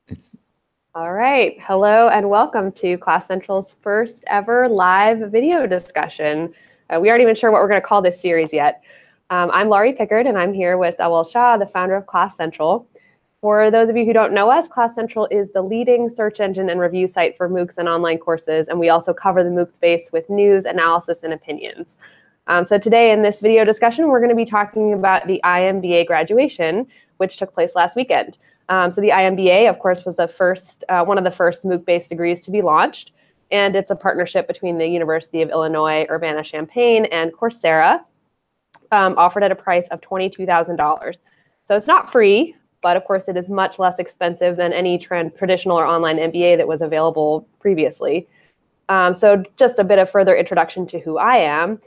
It's All right. Hello and welcome to Class Central's first ever live video discussion. We aren't even sure what we're going to call this series yet. I'm Laurie Pickard, and I'm here with Dhawal Shah, the founder of Class Central. For those of you who don't know us, Class Central is the leading search engine and review site for MOOCs and online courses, and we also cover the MOOC space with news, analysis, and opinions. So today in this video discussion, we're going to be talking about the iMBA graduation, which took place last weekend. So the iMBA, of course, was the first one of the first MOOC-based degrees to be launched, and it's a partnership between the University of Illinois Urbana-Champaign and Coursera, offered at a price of $22,000. So it's not free, but of course it is much less expensive than any traditional or online MBA that was available previously. So just a bit of further introduction to who I am.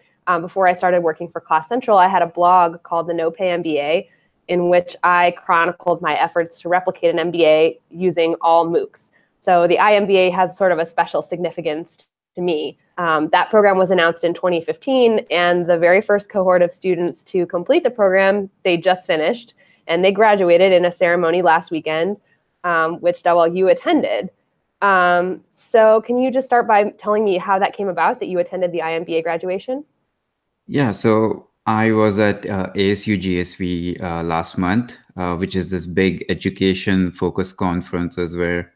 Before I started working for Class Central, I had a blog called the No Pay MBA, in which I chronicled my efforts to replicate an MBA using all MOOCs. So the iMBA has sort of a special significance to me. That program was announced in 2015, and the very first cohort of students to complete the program, they just finished, and they graduated in a ceremony last weekend, which Dhawal, you attended. So can you just start by telling me how that came about, that you attended the iMBA graduation? Yeah, so I was at ASU GSV last month, which is this big education focused conferences where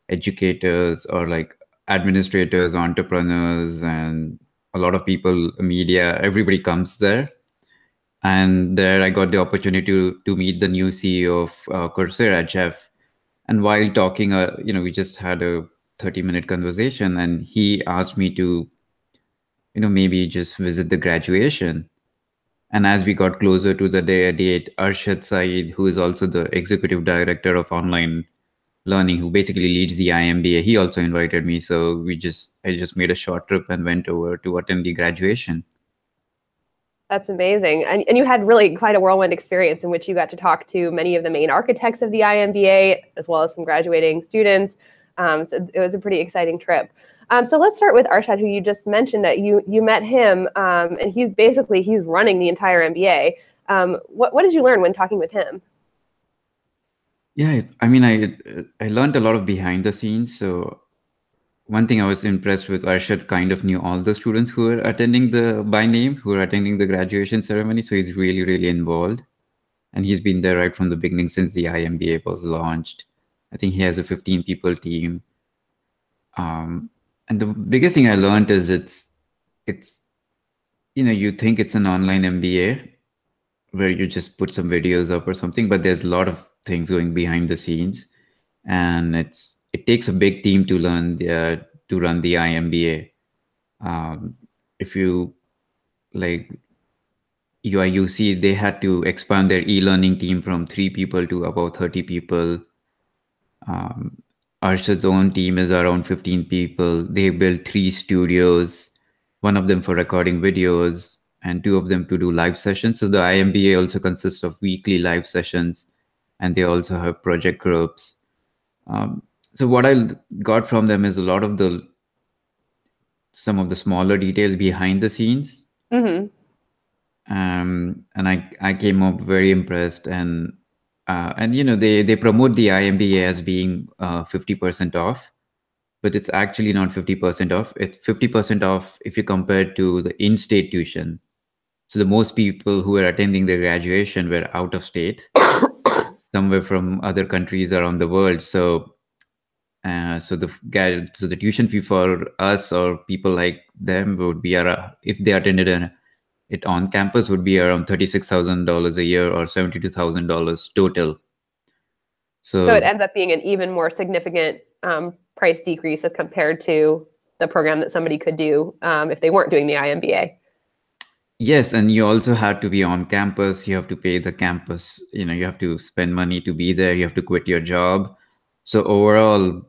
educators or like administrators, entrepreneurs, and a lot of people, media, everybody comes there. And there I got the opportunity to meet the new CEO of Coursera, Jeff. And while talking, we just had a 30-minute conversation, and he asked me to, maybe just visit the graduation. And as we got closer to the date, Arshad Saeed, who is also the executive director of online learning, who basically leads the iMBA, he also invited me. So I just made a short trip and went over to attend the graduation. That's amazing. And you had really quite a whirlwind experience in which you got to talk to many of the main architects of the iMBA, as well as some graduating students. So it was a pretty exciting trip. So let's start with Arshad, who you just mentioned that you met him, and he's running the entire MBA. What did you learn when talking with him? Yeah, I mean, I learned a lot of behind the scenes. So one thing I was impressed with, Arshad kind of knew all the students who were attending by name, who were attending the graduation ceremony. So he's really, really involved. And he's been there right from the beginning since the iMBA was launched. I think he has a 15 people team. And the biggest thing I learned is it's you think it's an online MBA where you just put some videos up or something, but there's a lot of things going behind the scenes, and it takes a big team to run the iMBA. If you like UIUC, they had to expand their e-learning team from 3 people to about 30 people. Arshad's own team is around 15 people. They built 3 studios, one of them for recording videos and 2 of them to do live sessions. So the iMBA also consists of weekly live sessions, and they also have project groups. So what I got from them is a lot of some of the smaller details behind the scenes. Mm-hmm. And I came up very impressed, and they promote the iMBA as being 50% off, but it's actually not 50% off. It's 50% off if you compare it to the in-state tuition. So the most people who were attending the graduation were out of state, somewhere from other countries around the world. So the tuition fee for us or people like them would be if they attended it on campus would be around $36,000 a year or $72,000 total. So it ends up being an even more significant price decrease as compared to the program that somebody could do if they weren't doing the iMBA. Yes, and you also have to be on campus. You have to pay the campus. You have to spend money to be there. You have to quit your job. So overall,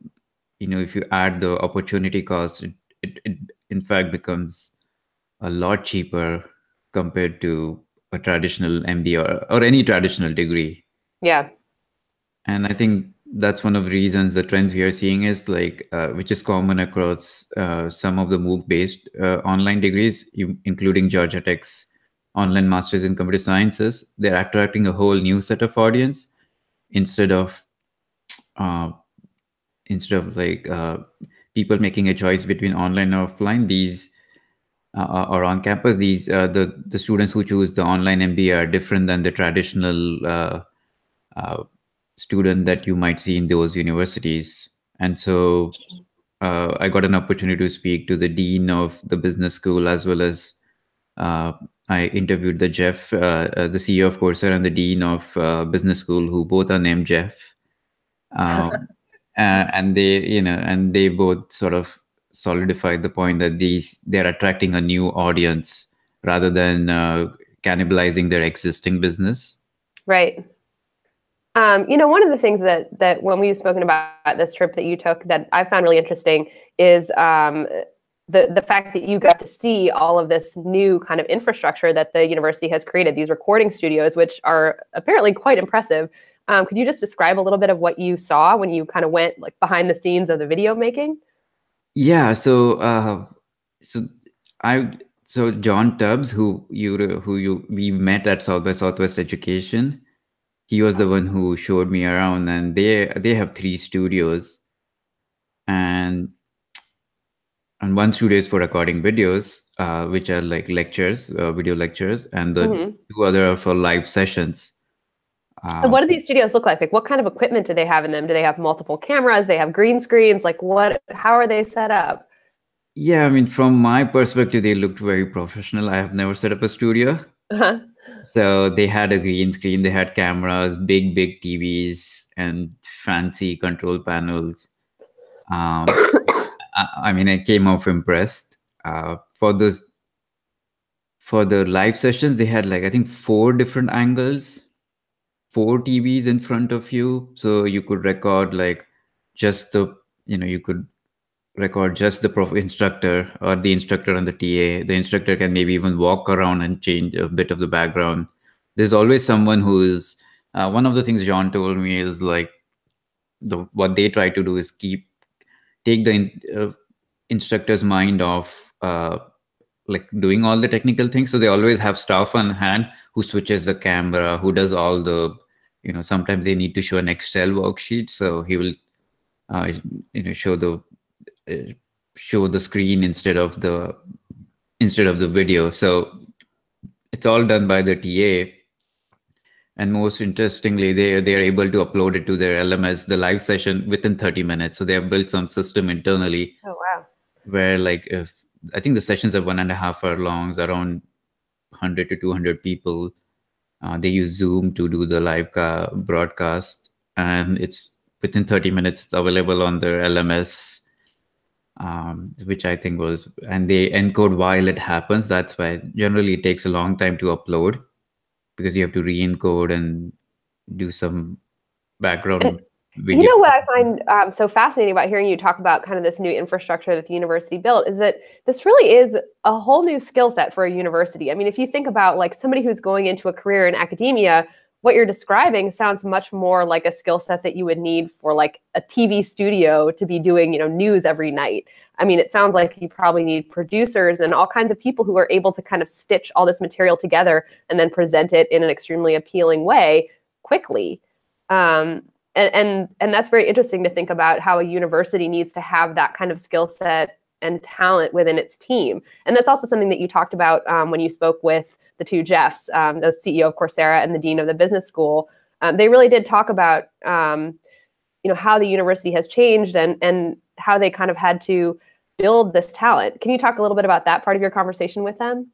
if you add the opportunity cost, it in fact becomes a lot cheaper compared to a traditional MBA or any traditional degree. Yeah. And I think that's one of the reasons the trends we are seeing is which is common across some of the MOOC-based online degrees, including Georgia Tech's online masters in computer sciences. They're attracting a whole new set of audience instead of instead of like people making a choice between online or offline, these or on campus, these the students who choose the online MBA are different than the traditional uh, student that you might see in those universities. And so I got an opportunity to speak to the dean of the business school, as well as uh, I interviewed the CEO of Coursera, and the dean of business school, who both are named Jeff. Um, and they both sort of solidified the point that they're attracting a new audience rather than cannibalizing their existing business. Right. One of the things that when we've spoken about this trip that you took that I found really interesting is the fact that you got to see all of this new kind of infrastructure that the university has created, these recording studios, which are apparently quite impressive. Could you just describe a little bit of what you saw when you kind of went like behind the scenes of the video making? Yeah, so John Tubbs, who we met at South by Southwest Education, he was the one who showed me around, and they have 3 studios, and one studio is for recording videos, which are like lectures, video lectures, and the Mm-hmm. 2 other are for live sessions. And what do these studios look like? Like, what kind of equipment do they have in them? Do they have multiple cameras? They have green screens? Like, how are they set up? Yeah, I mean, from my perspective, they looked very professional. I have never set up a studio. Uh-huh. So they had a green screen, they had cameras, big TVs, and fancy control panels. I mean, I came off impressed. For the live sessions, they had like I think 4 different angles, 4 TVs in front of you, so you could record like just the you could record just the instructor or the instructor and the TA. The instructor can maybe even walk around and change a bit of the background. There's always someone who is. One of the things John told me is like what they try to do is take the instructor's mind off like doing all the technical things. So they always have staff on hand who switches the camera, who does all the sometimes they need to show an Excel worksheet, so he will uh, show the screen instead of the video. So it's all done by the TA. And most interestingly, they are able to upload it to their LMS, the live session, within 30 minutes. So they have built some system internally. Oh, wow. Where like if I think the sessions are 1.5 hour long, around 100 to 200 people. They use Zoom to do the live broadcast, and it's within 30 minutes. It's available on their LMS, which I think was, and they encode while it happens. That's why generally it takes a long time to upload, because you have to re-encode and do some background video. You know what I find so fascinating about hearing you talk about kind of this new infrastructure that the university built is that this really is a whole new skill set for a university. I mean, if you think about like somebody who's going into a career in academia, what you're describing sounds much more like a skill set that you would need for like a TV studio to be doing, news every night. I mean, it sounds like you probably need producers and all kinds of people who are able to kind of stitch all this material together and then present it in an extremely appealing way quickly. And that's very interesting to think about how a university needs to have that kind of skill set and talent within its team. And that's also something that you talked about when you spoke with the 2 Jeffs, the CEO of Coursera and the dean of the business school. They really did talk about how the university has changed and how they kind of had to build this talent. Can you talk a little bit about that part of your conversation with them?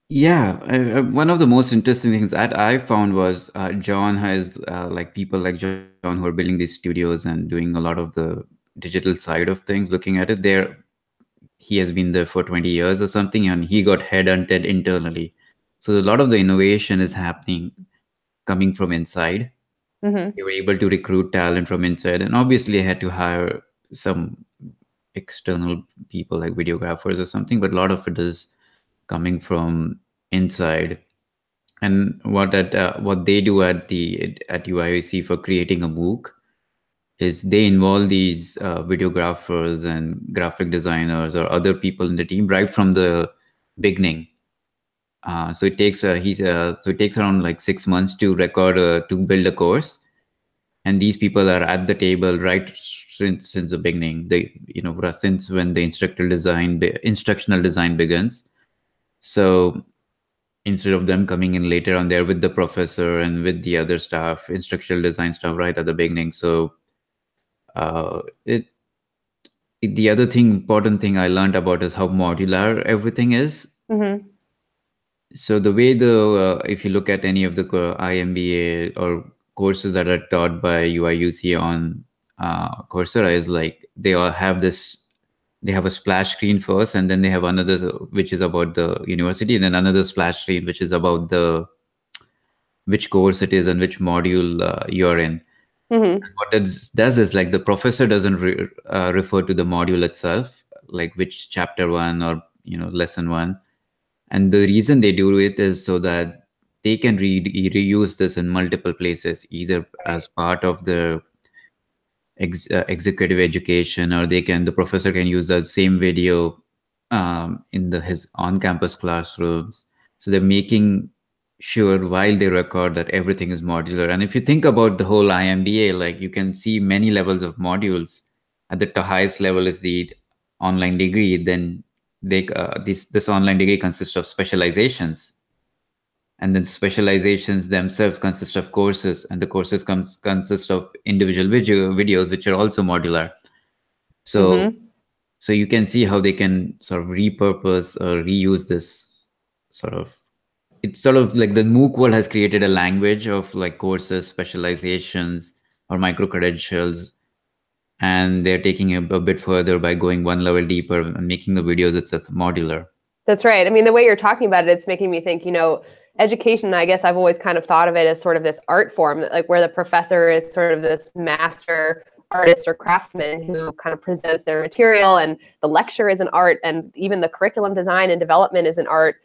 Yeah, one of the most interesting things that I found was John has like people like John who are building these studios and doing a lot of the digital side of things. Looking at it, he has been there for 20 years or something, and he got headhunted internally. So a lot of the innovation is coming from inside. Mm-hmm. They were able to recruit talent from inside, and obviously had to hire some external people like videographers or something, but a lot of it is coming from inside. And what they do at UIAC for creating a MOOC is they involve these videographers and graphic designers or other people in the team right from the beginning. So it takes around like 6 months to build a course, and these people are at the table right since the beginning. Since when the instructional design begins. So instead of them coming in later on, they're with the professor and with the other staff, instructional design staff, right at the beginning. So the other important thing I learned about is how modular everything is. Mm-hmm. So the way if you look at any of the iMBA or courses that are taught by UIUC on Coursera, is like they all have this. They have a splash screen first, and then they have another which is about the university, and then another splash screen which is about which course it is and which module you're in. Mm-hmm. What it does is like the professor doesn't refer to the module itself, like which chapter one or lesson one. And the reason they do it is so that they can reuse this in multiple places, either as part of the executive education, or the professor can use that same video in his on-campus classrooms. So they're making sure while they record that everything is modular. And if you think about the whole iMBA, like you can see many levels of modules. At the highest level is the online degree. Then this online degree consists of specializations, and then specializations themselves consist of courses, and the courses consist of individual videos which are also modular. So so you can see how they can sort of repurpose or reuse this it's sort of like the MOOC world has created a language of like courses, specializations, or micro credentials, and they're taking it a bit further by going one level deeper and making the videos itself modular. That's right. I mean, the way you're talking about it, it's making me think, education, I guess I've always kind of thought of it as sort of this art form, like where the professor is sort of this master artist or craftsman who kind of presents their material, and the lecture is an art, and even the curriculum design and development is an art.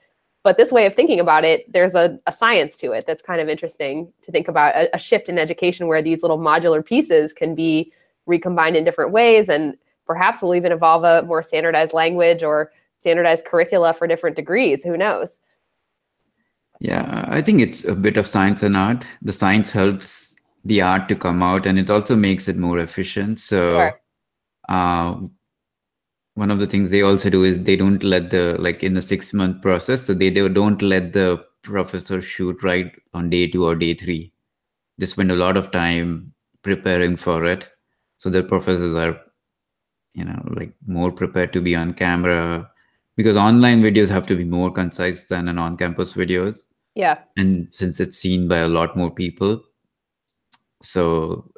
But this way of thinking about it, there's a science to it that's kind of interesting to think about, a shift in education where these little modular pieces can be recombined in different ways, and perhaps we'll even evolve a more standardized language or standardized curricula for different degrees. Who knows? Yeah, I think it's a bit of science and art. The science helps the art to come out, and it also makes it more efficient. So one of the things they also do is they don't let in the 6-month process, so they don't let the professor shoot right on day 2 or day 3. They spend a lot of time preparing for it, so the professors are more prepared to be on camera, because online videos have to be more concise than an on-campus videos. Yeah. And since it's seen by a lot more people, so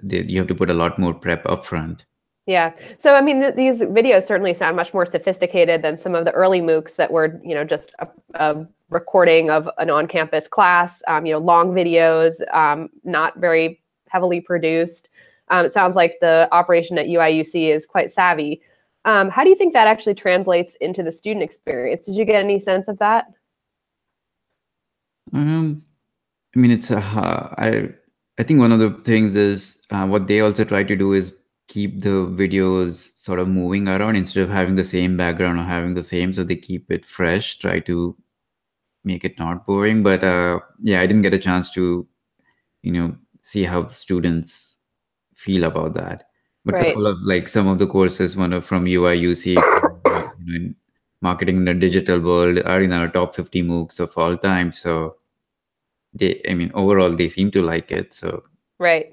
you have to put a lot more prep upfront. Yeah. So, I mean, these videos certainly sound much more sophisticated than some of the early MOOCs that were, just a recording of an on-campus class, long videos, not very heavily produced. It sounds like the operation at UIUC is quite savvy. How do you think that actually translates into the student experience? Did you get any sense of that? I mean, I think one of the things is what they also try to do is keep the videos sort of moving around instead of having the same background or having the same. So they keep it fresh, try to make it not boring. But yeah, I didn't get a chance to, see how the students feel about that. But a couple of some of the courses, one from UIUC, in marketing in the digital world, are in our top 50 MOOCs of all time. So overall, they seem to like it. So right.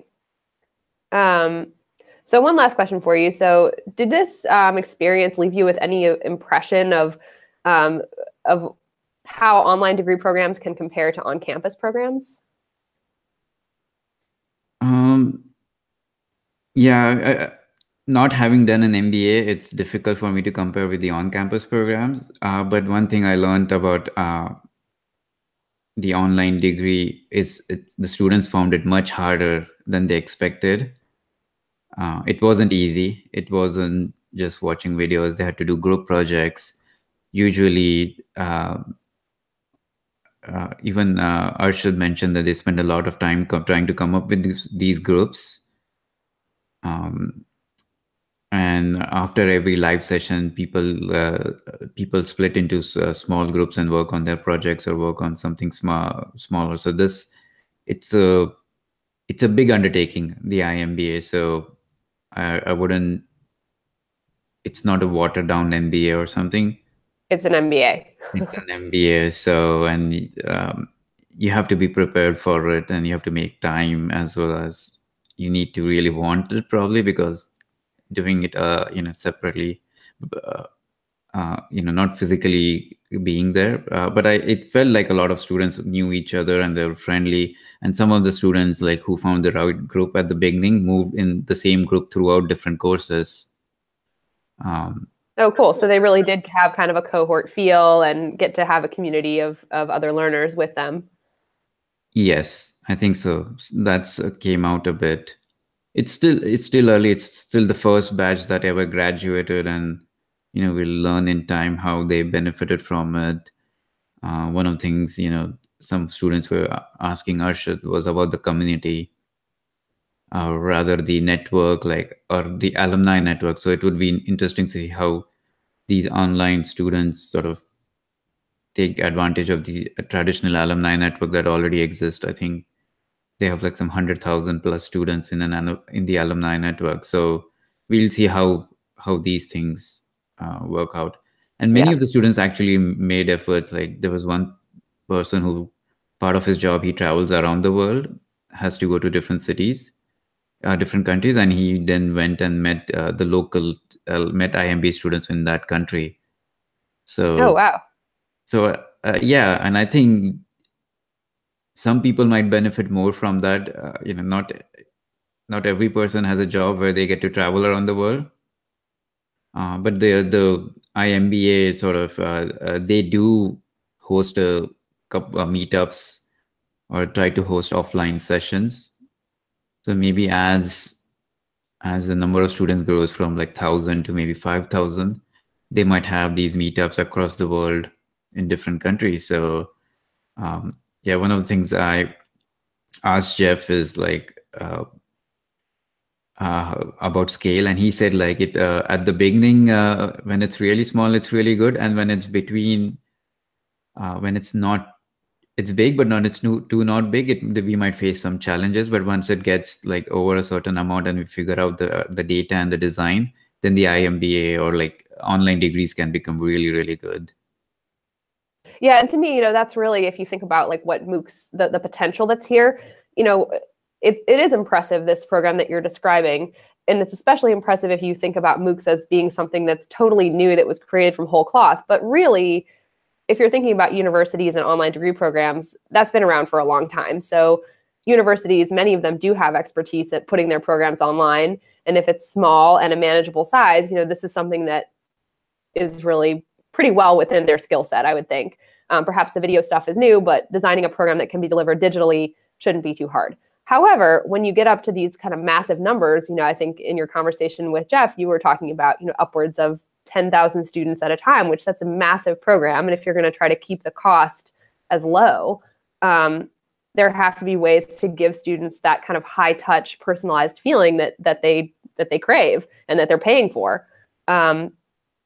So one last question for you. So did this experience leave you with any impression of how online degree programs can compare to on-campus programs? Yeah, not having done an MBA, it's difficult for me to compare with the on-campus programs. But one thing I learned about the online degree is the students found it much harder than they expected. It wasn't easy. It wasn't just watching videos. They had to do group projects. Usually, even Arshad mentioned that they spend a lot of time trying to come up with these groups. And after every live session, people split into small groups and work on their projects or work on something smaller. So it's it's a big undertaking, the iMBA. So I wouldn't. It's not a watered down MBA or something. It's an MBA. It's an MBA. So you have to be prepared for it, and you have to make time, as well as you need to really want it, probably, because doing it separately, uh, not physically being there, but it felt like a lot of students knew each other and they were friendly, and some of the students like who found the right group at the beginning moved in the same group throughout different courses. Oh, cool. So they really did have kind of a cohort feel and get to have a community of other learners with them. Yes, I think so. That's came out a bit. It's still early. It's still the first batch that ever graduated, and we'll learn in time how they benefited from it. One of the things some students were asking Arshad was about the community, rather the network, or the alumni network. So it would be interesting to see how these online students sort of take advantage of the traditional alumni network that already exists. I think they have like some 100,000 plus students in the alumni network. So we'll see how these things work out. And many of the students actually made efforts. Like there was one person who, part of his job, he travels around the world, has to go to different cities, different countries, and he then went and met the local met iMBA students in that country. So oh wow. So yeah, and I think some people might benefit more from that. Not every person has a job where they get to travel around the world. But the iMBA sort of they do host a couple meetups or try to host offline sessions. So maybe as the number of students grows from like 1,000 to maybe 5,000, they might have these meetups across the world in different countries. So yeah, one of the things I asked Jeff is like about scale, and he said like it at the beginning, when it's really small, it's really good, and when it's between, when it's big but not too not big, we might face some challenges. But once it gets like over a certain amount and we figure out the data and the design, then the iMBA or like online degrees can become really, really good. Yeah, and to me, that's really, if you think about like what MOOCs, the potential that's here, it is impressive, this program that you're describing. And it's especially impressive if you think about MOOCs as being something that's totally new, that was created from whole cloth. But really, if you're thinking about universities and online degree programs, that's been around for a long time. So universities, many of them do have expertise at putting their programs online. And if it's small and a manageable size, this is something that is really pretty well within their skill set, I would think. Perhaps the video stuff is new, but designing a program that can be delivered digitally shouldn't be too hard. However, when you get up to these kind of massive numbers, I think in your conversation with Jeff, you were talking about, upwards of 10,000 students at a time, which that's a massive program. And if you're going to try to keep the cost as low, there have to be ways to give students that kind of high touch, personalized feeling that they crave and that they're paying for.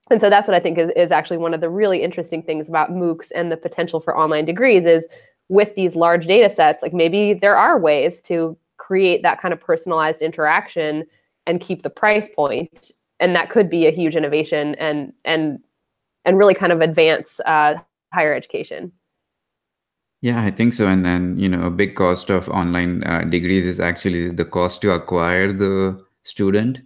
And so that's what I think is actually one of the really interesting things about MOOCs and the potential for online degrees is, with these large data sets, like maybe there are ways to create that kind of personalized interaction and keep the price point. And that could be a huge innovation and really kind of advance higher education. Yeah, I think so. And then, a big cost of online degrees is actually the cost to acquire the student.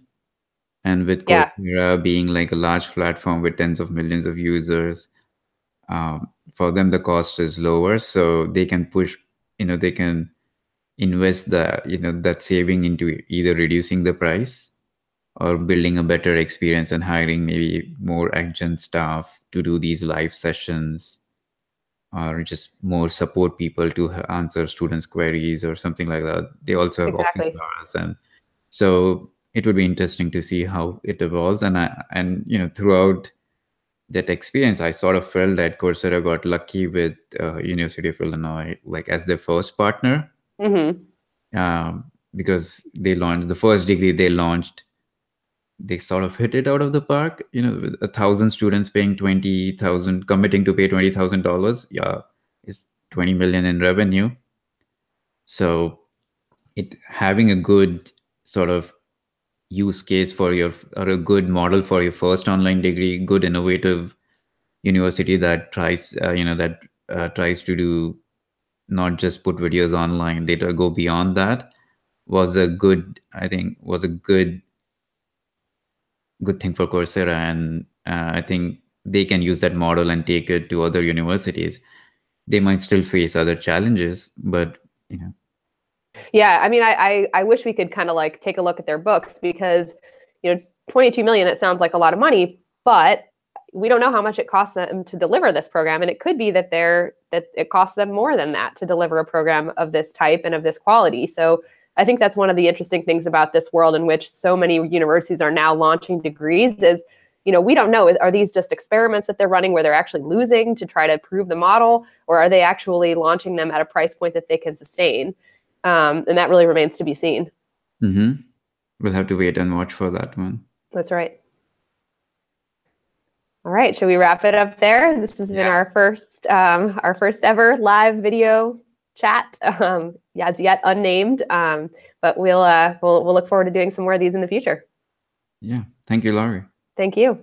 And with Coursera being like a large platform with tens of millions of users, for them, the cost is lower. So they can push, they can invest that saving into either reducing the price or building a better experience and hiring maybe more adjunct staff to do these live sessions, or just more support people to answer students' queries or something like that. They also have office hours, and so it would be interesting to see how it evolves. And throughout that experience, I sort of felt that Coursera got lucky with University of Illinois, like as their first partner, because they launched the first degree they launched. They sort of hit it out of the park, with 1,000 students paying 20,000, committing to pay $20,000. Yeah, it's 20 million in revenue. So it having a good sort of use case for your, or a good model for your first online degree, good innovative university that tries tries to do, not just put videos online, they go beyond that, was a good, I think was a good thing for Coursera. And I think they can use that model and take it to other universities. They might still face other challenges, but Yeah, I mean, I wish we could kind of like take a look at their books, because 22 million, it sounds like a lot of money, but we don't know how much it costs them to deliver this program, and it could be that it costs them more than that to deliver a program of this type and of this quality. So I think that's one of the interesting things about this world in which so many universities are now launching degrees is, we don't know, are these just experiments that they're running where they're actually losing to try to prove the model, or are they actually launching them at a price point that they can sustain? And that really remains to be seen. We'll have to wait and watch for that one. That's right. All right, should we wrap it up there? This has been our first ever live video chat. It's yet unnamed, but we'll look forward to doing some more of these in the future. Yeah, thank you, Laurie. Thank you.